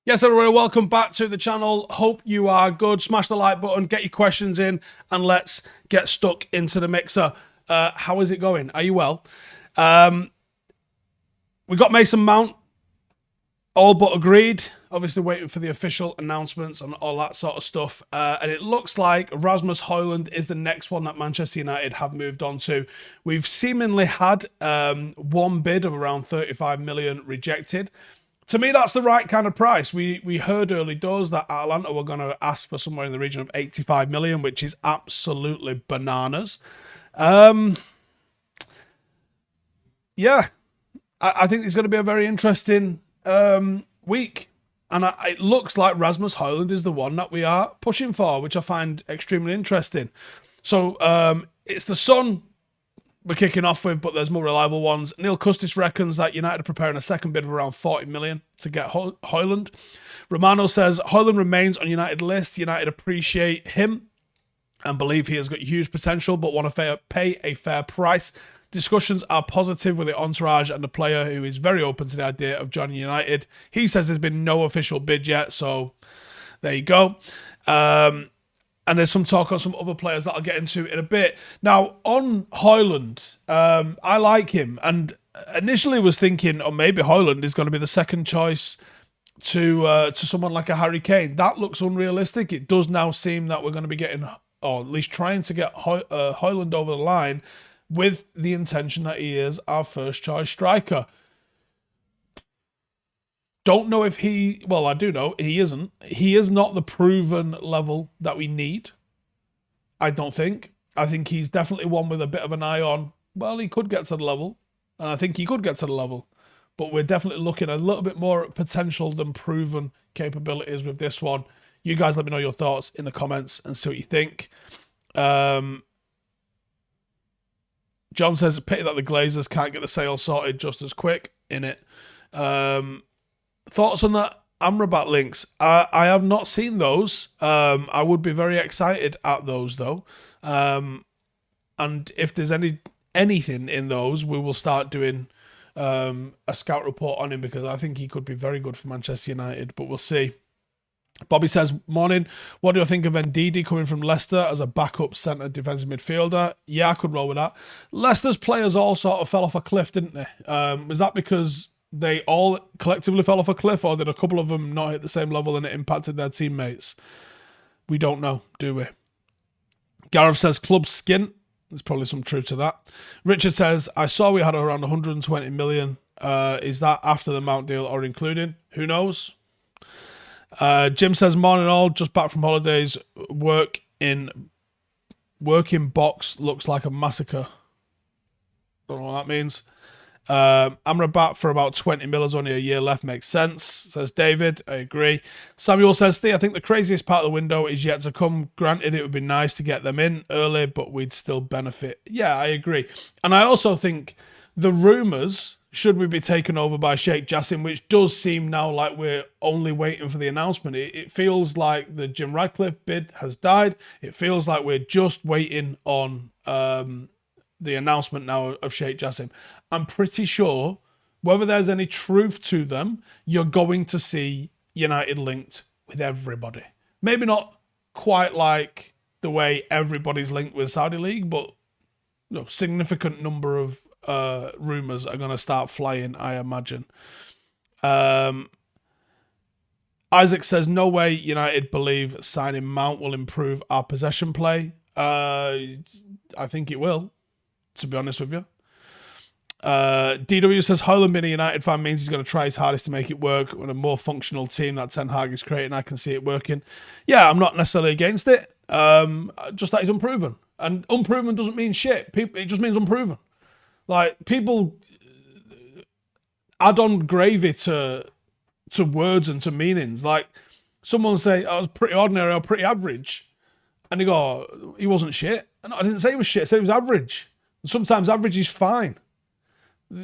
Yes, everybody, welcome back to the channel. Hope you are good. Smash the like button, get your questions in, and let's get stuck into the mixer. How is it going? Are you well? We got Mason Mount, all but agreed. Obviously waiting for the official announcements and all that sort of stuff. And it looks like Rasmus Hojlund is the next one that Manchester United have moved on to. We've seemingly had one bid of around 35 million rejected. To me, that's the right kind of price. We heard early doors that Atalanta were going to ask for somewhere in the region of 85 million, which is absolutely bananas. Yeah, I think it's going to be a very interesting week. And it looks like Rasmus Hojlund is the one that we are pushing for, which I find extremely interesting. So it's the Sun we're kicking off with, but there's more reliable ones. Neil Custis reckons that United are preparing a second bid of around 40 million to get Højlund. Romano says Højlund remains on United list. United appreciate him and believe he has got huge potential, but want to pay a fair price. Discussions are positive with the entourage and the player, who is very open to the idea of joining United. He says there's been no official bid yet, so there you go. And there's some talk on some other players that I'll get into in a bit. Now, on Højlund, I like him. And initially was thinking, oh, maybe Højlund is going to be the second choice to someone like a Harry Kane. That looks unrealistic. It does now seem that we're going to be getting, or at least trying to get Højlund over the line with the intention that he is our first choice striker. Don't know if well, I do know he isn't. He is not the proven level that we need, I don't think. I think he's definitely one with a bit of an eye on, well, he could get to the level, and I think he could get to the level. But we're definitely looking a little bit more at potential than proven capabilities with this one. You guys let me know your thoughts in the comments and see what you think. John says, pity that the Glazers can't get the sale sorted just as quick, innit? Thoughts on that Amrabat links? I have not seen those. I would be very excited at those, though. And if there's anything in those, we will start doing a scout report on him, because I think he could be very good for Manchester United, but we'll see. Bobby says, morning, what do you think of Ndidi coming from Leicester as a backup centre defensive midfielder? Yeah, I could roll with that. Leicester's players all sort of fell off a cliff, didn't they? Was that because they all collectively fell off a cliff, or did a couple of them not hit the same level and it impacted their teammates? We don't know, do we? Gareth says, club skint. There's probably some truth to that. Richard says, I saw we had around 120 million. Is that after the Mount deal or including? Who knows? Jim says, morning all, just back from holidays. Working box looks like a massacre. Don't know what that means. Amrabat for about 20 mil, is only a year left, makes sense, says David. I agree. Samuel says, Steve, I think the craziest part of the window is yet to come. Granted, it would be nice to get them in early, but we'd still benefit. Yeah, I agree. And I also think the rumours, should we be taken over by Sheikh Jassim, which does seem now like we're only waiting for the announcement. It feels like the Jim Radcliffe bid has died. It feels like we're just waiting on the announcement now of Sheikh Jassim. I'm pretty sure, whether there's any truth to them, you're going to see United linked with everybody. Maybe not quite like the way everybody's linked with Saudi League, but significant number of rumours are going to start flying, I imagine. Isaac says, no way United believe signing Mount will improve our possession play. I think it will, to be honest with you. DW says, Højlund being a United fan means he's going to try his hardest to make it work with a more functional team that Ten Hag is creating. I can see it working. Yeah, I'm not necessarily against it. Just that he's unproven. And unproven doesn't mean shit. It just means unproven. Like, people add on gravy to words and to meanings. Like, someone say, I was pretty ordinary or pretty average. And they go, oh, he wasn't shit. And I didn't say he was shit. I said he was average. And sometimes average is fine.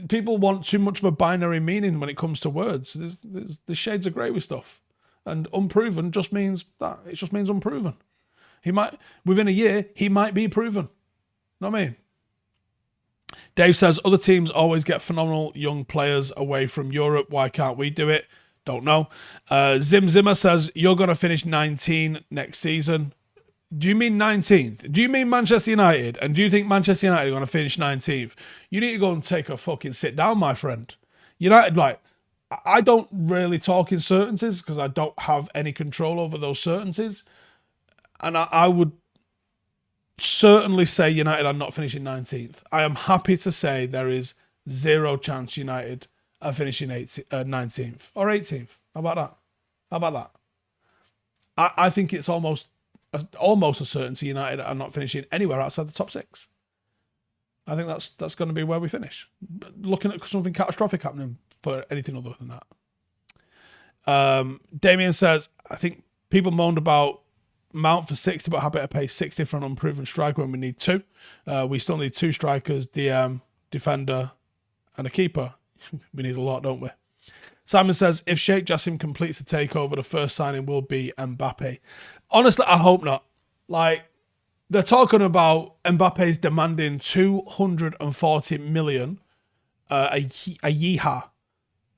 People want too much of a binary meaning when it comes to words. There's shades of grey with stuff. And unproven just means that. It just means unproven. He might, within a year, he might be proven. know what I mean? Dave says, other teams always get phenomenal young players away from Europe. Why can't we do it? Don't know. Zim Zimmer says, you're going to finish 19 next season. Do you mean 19th? Do you mean Manchester United? And do you think Manchester United are going to finish 19th? You need to go and take a fucking sit down, my friend. United, like, I don't really talk in certainties because I don't have any control over those certainties. And I would certainly say United are not finishing 19th. I am happy to say there is zero chance United are finishing 19th or 18th. How about that? I think it's almost a certainty United are not finishing anywhere outside the top 6. I think that's going to be where we finish. Looking at something catastrophic happening for anything other than that. Damien says, I think people moaned about Mount for 60, but happy to pay 60 for an unproven striker when we need 2. We still need 2 strikers, DM, defender, and a keeper. We need a lot, don't we? Simon says, if Sheikh Jassim completes the takeover, the first signing will be Mbappe. Honestly, I hope not. Like, they're talking about Mbappe's demanding 240 million a year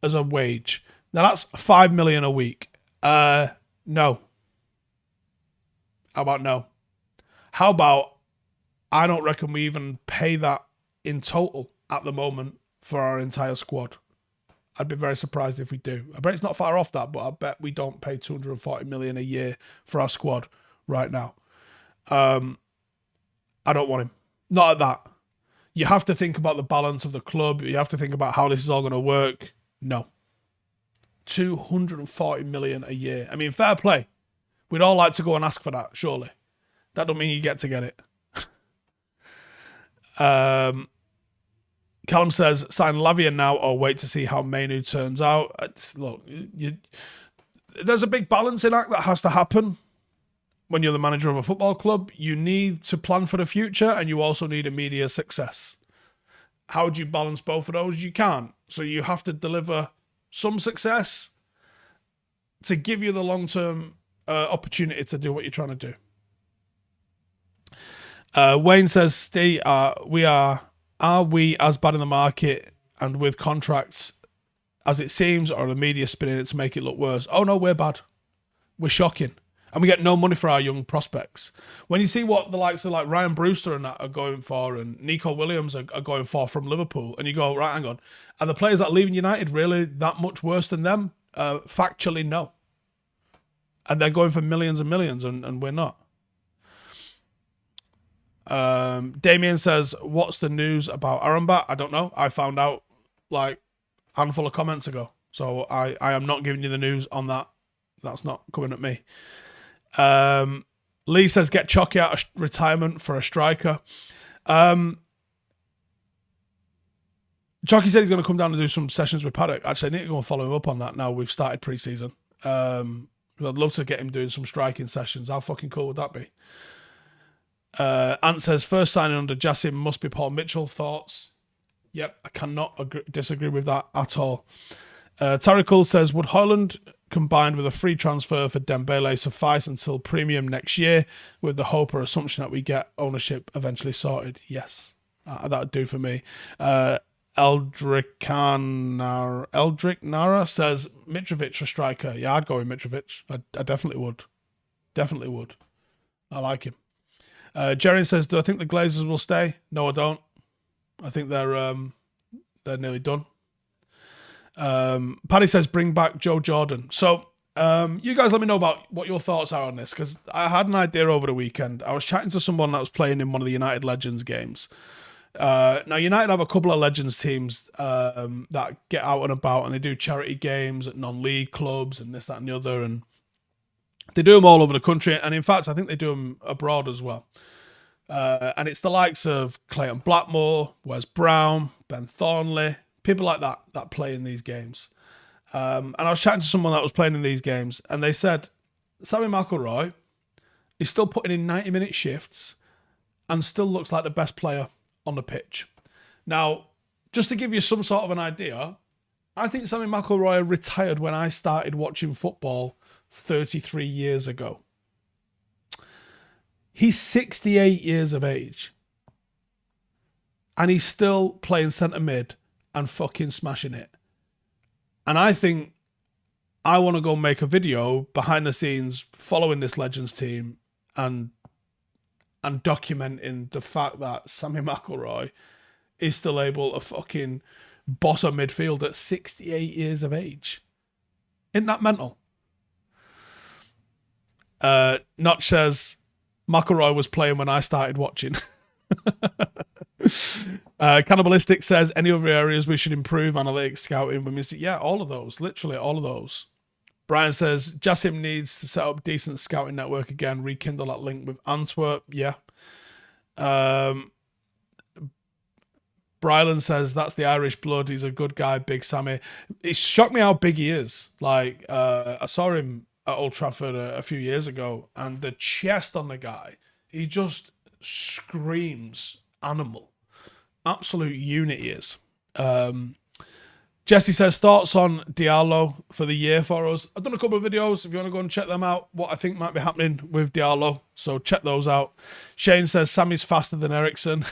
as a wage. Now, that's 5 million a week. No. How about no? How about I don't reckon we even pay that in total at the moment for our entire squad. I'd be very surprised if we do. I bet it's not far off that, but I bet we don't pay 240 million a year for our squad right now. I don't want him. Not at that. You have to think about the balance of the club. You have to think about how this is all going to work. No. 240 million a year. I mean, fair play. We'd all like to go and ask for that, surely. That don't mean you get to get it. Callum says, sign Lavia now or wait to see how Mainu turns out. Look, there's a big balancing act that has to happen when you're the manager of a football club. You need to plan for the future and you also need immediate success. How do you balance both of those? You can't. So you have to deliver some success to give you the long-term opportunity to do what you're trying to do. Wayne says, Steve, are we as bad in the market and with contracts as it seems, or are the media spinning it to make it look worse? Oh no, we're bad. We're shocking. And we get no money for our young prospects. When you see what the likes of like Ryan Brewster and that are going for, and Nico Williams are going for from Liverpool, and you go, right, hang on, are the players that are leaving United really that much worse than them? Factually, no. And they're going for millions and millions, and we're not. Damien says, what's the news about Arambat? I don't know. I found out like a handful of comments ago. So I am not giving you the news on that. That's not coming at me. Lee says, get Chocky out of retirement for a striker. Chocky said he's going to come down and do some sessions with Paddock. Actually, I need to go and follow him up on that now we've started pre-season. I'd love to get him doing some striking sessions. How fucking cool would that be? Ant says, first signing under Jassim must be Paul Mitchell. Thoughts? Yep, I cannot disagree with that at all. Tarikul says, would Højlund combined with a free transfer for Dembele suffice until premium next year with the hope or assumption that we get ownership eventually sorted? Yes, that would do for me. Eldrick Nara says, Mitrovic for striker. Yeah, I'd go with Mitrovic. I definitely would. Definitely would. I like him. Jerry says, do I think the Glazers will stay? No, I don't. I think they're nearly done. Paddy says, bring back Joe Jordan. So you guys let me know about what your thoughts are on this, because I had an idea over the weekend. I was chatting to someone that was playing in one of the United Legends games. Now, United have a couple of Legends teams that get out and about, and they do charity games at non-league clubs and this, that, and the other, and they do them all over the country, and in fact, I think they do them abroad as well. And it's the likes of Clayton Blackmore, Wes Brown, Ben Thornley, people like that play in these games. And I was chatting to someone that was playing in these games, and they said, Sammy McIlroy is still putting in 90-minute shifts and still looks like the best player on the pitch. Now, just to give you some sort of an idea, I think Sammy McIlroy retired when I started watching football 33 years ago. He's 68 years of age. and he's still playing centre mid and fucking smashing it. And I think I want to go make a video behind the scenes following this Legends team and documenting the fact that Sammy McIlroy is still able to fucking boss a midfield at 68 years of age. Isn't that mental? Notch says, McIlroy was playing when I started watching. Cannibalistic says, any other areas we should improve? Analytics, scouting, women's. Yeah, all of those. Literally all of those. Brian says, Jassim needs to set up decent scouting network again, rekindle that link with Antwerp. Yeah. Brylan says, that's the Irish blood. He's a good guy, Big Sammy. It shocked me how big he is. Like, I saw him at Old Trafford a few years ago, and the chest on the guy, he just screams animal. Absolute unit he is. Jesse says, thoughts on Diallo for the year for us. I've done a couple of videos if you want to go and check them out, what I think might be happening with Diallo. So check those out. Shane says, Sammy's faster than Ericsson.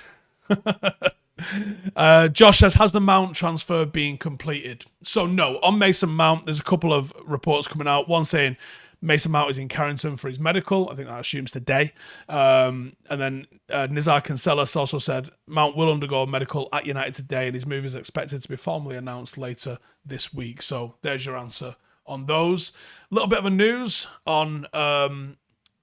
Josh says, has the Mount transfer been completed? So no, on Mason Mount, there's a couple of reports coming out. One saying Mason Mount is in Carrington for his medical. I think that assumes today. And then Nizar Cancelas also said Mount will undergo a medical at United today, and his move is expected to be formally announced later this week. So there's your answer on those. A little bit of a news on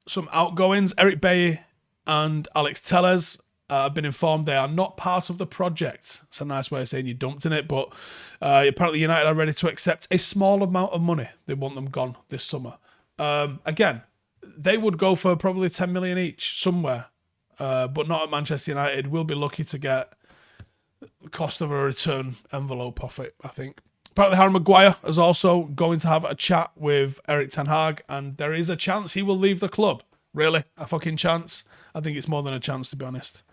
some outgoings. Eric Bailly and Alex Tellez have been informed they are not part of the project. It's a nice way of saying you dumped in it, but apparently United are ready to accept a small amount of money. They want them gone this summer. Again, they would go for probably 10 million each somewhere, but not at Manchester United. We'll be lucky to get the cost of a return envelope off it, I think. Apparently Harry Maguire is also going to have a chat with Erik ten Hag, and there is a chance he will leave the club. Really? A fucking chance? I think it's more than a chance, to be honest.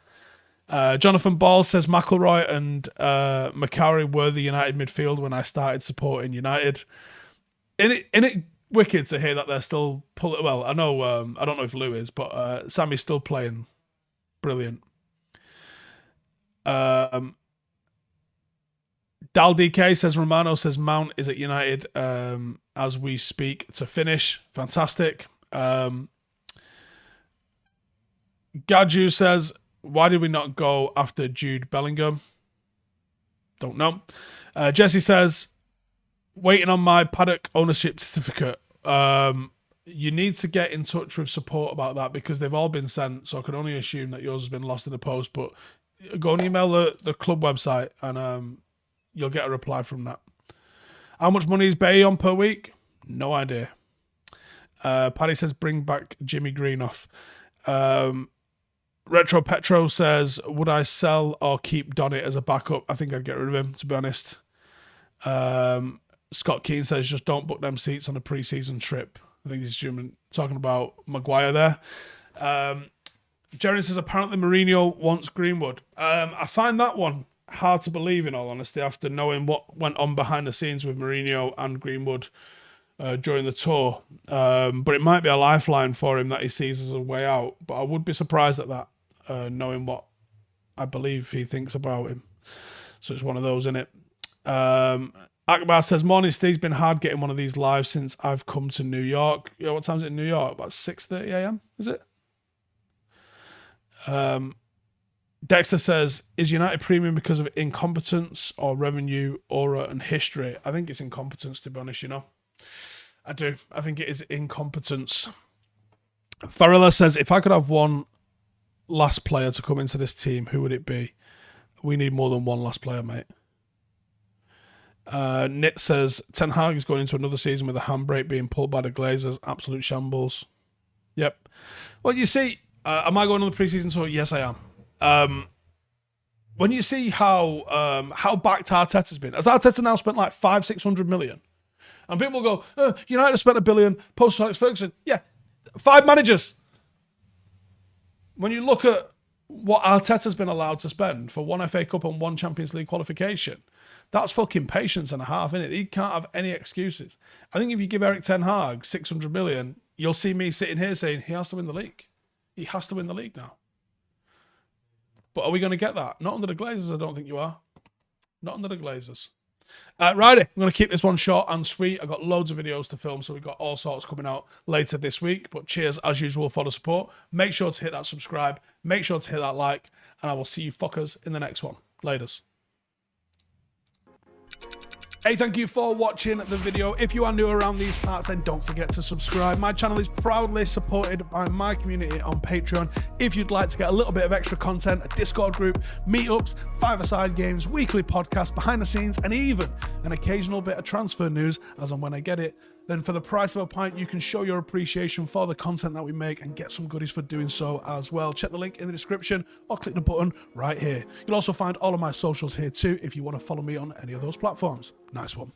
Jonathan Ball says McIlroy and Macari were the United midfield when I started supporting United. In it wicked to hear that they're still pulling. Well, I know I don't know if Lou is, but Sammy's still playing brilliant. Dal DK says Romano says Mount is at United as we speak to finish. Fantastic. Gadju says, why did we not go after Jude Bellingham? Don't know. Jesse says, waiting on my paddock ownership certificate. You need to get in touch with support about that because they've all been sent, so I can only assume that yours has been lost in the post, but go and email the club website and you'll get a reply from that. How much money is Bay on per week? No idea. Paddy says bring back Jimmy Greenoff. Retro Petro says, would I sell or keep Donnet as a backup? I think I'd get rid of him, to be honest. Scott Keane says, just don't book them seats on a pre-season trip. I think he's talking about Maguire there. Jerry says, apparently Mourinho wants Greenwood. I find that one hard to believe, in all honesty, after knowing what went on behind the scenes with Mourinho and Greenwood during the tour. But it might be a lifeline for him that he sees as a way out. But I would be surprised at that, knowing what I believe he thinks about him. So it's one of those, innit? Akbar says, morning Steve's been hard getting one of these live since I've come to New York. Yeah, what time is it in New York? About 6:30 a.m. is it? Dexter says, is United premium because of incompetence or revenue, aura and history? I think it's incompetence, to be honest, you know. I do. I think it is incompetence. Farilla says, if I could have one last player to come into this team, who would it be? We need more than one last player, mate. Nit says, Ten Hag is going into another season with a handbrake being pulled by the Glazers. Absolute shambles. Yep. Well, you see, am I going on the preseason tour? Yes, I am. When you see how backed Arteta's been, has Arteta now spent like 500-600 million? And people go, United have spent $1 billion post Alex Ferguson. Yeah, 5 managers. When you look at what Arteta's been allowed to spend for 1 FA Cup and 1 Champions League qualification, that's fucking patience and a half, innit? He can't have any excuses. I think if you give Erik ten Hag 600 million, you'll see me sitting here saying he has to win the league. He has to win the league now. But are we going to get that? Not under the Glazers, I don't think you are. Not under the Glazers. Righty, I'm going to keep this one short and sweet. I've got loads of videos to film, so we've got all sorts coming out later this week. But cheers, as usual, for the support. Make sure to hit that subscribe. Make sure to hit that like. And I will see you fuckers in the next one. Laters. Hey, thank you for watching the video. If you are new around these parts, then don't forget to subscribe. My channel is proudly supported by my community on Patreon. If you'd like to get a little bit of extra content, a Discord group, meetups, five-a-side games, weekly podcasts, behind the scenes, and even an occasional bit of transfer news as and when I get it, then for the price of a pint, you can show your appreciation for the content that we make and get some goodies for doing so as well. Check the link in the description or click the button right here. You'll also find all of my socials here too if you want to follow me on any of those platforms. Nice one.